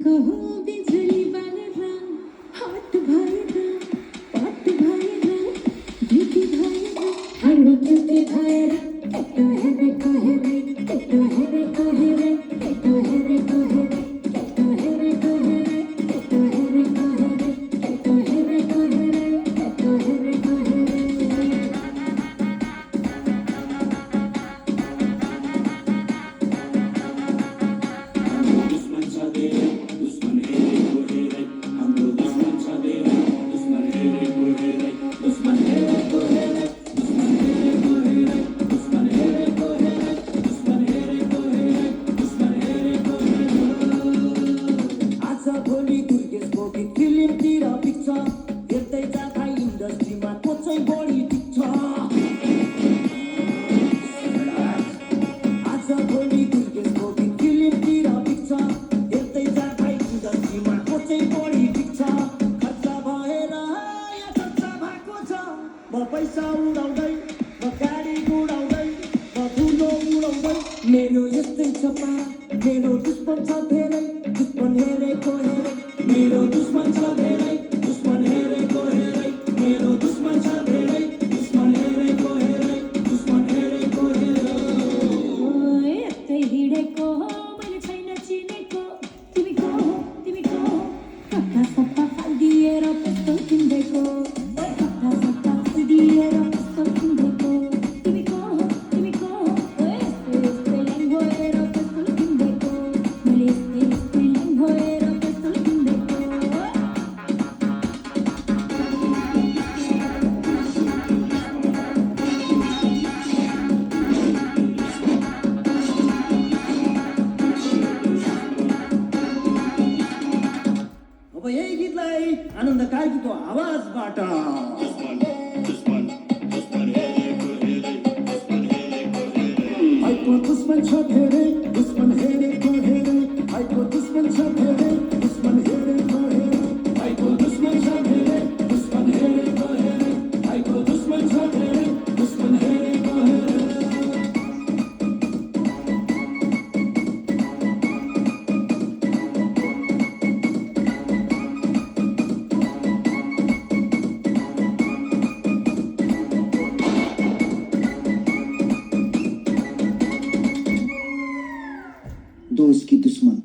को बिजुली बनेर हट भएर पट भएर ड्युटी भएर हाम्रो ड्युटी भएर यस्तो हेरेको हेरे यस्तो हेरेको हेरे यस्तो हेरेको हेरे यस्तो हेरेको हेरे यस्तो हेरेको हेरे यस्तो हेरेको हेरे यस्तो हेरेको हेरे फिल्मतिर पिक्छ हेर्दै जाँदा इन्डस्ट्रीमा को चाहिँ बढी टिक्छ आजभोलि दुर्गेशको फिल्मतिर पिक्छ हेर्दै जाँदा इन्डस्ट्रीमा को चाहिँ बढी टिक्छ खर्च भएर या खर्च भएको छ म पैसा उडाउँदै म गाडी उडाउँदै म धुलो उडाउँदै मेरो यस्तै छ पारा मेरो दुश्मन छ धेरै दुश्मन हेरेको हेरे मेरो दुश्मन छ धेरै दुश्मन हेरेको हेरे मेरो दुश्मन छ धेरै दुश्मन हेरेको हेरे दुश्मन हेरेको हेरे यस्तै हिँडेको हो मैले छैन चिनेको तिमी को हो कता सत्ता फालिदिएर कस्तो किन्देको कता सत्ता फालिदिएर कस्तो किन्देको तिमी को हो यस्तै लाइन भएर कस्तो किन्देको मैले यस्तै लाइन भएर कस्तो किन्देको अब यही गीतलाई आनन्द कार्कीको आवाजबाट आइको दुश्मन छ धेरै दुश्मन हेरेको हेरे आइको दुश्मन छ धेरै दुश्मन हेरेको हेरे आइको दुश्मन छ धेरै दुश्मन हेरेको हेरे आइको दुश्मन छ धेरै दुश्मन हेरेको हेरे दोस्त की दुश्मन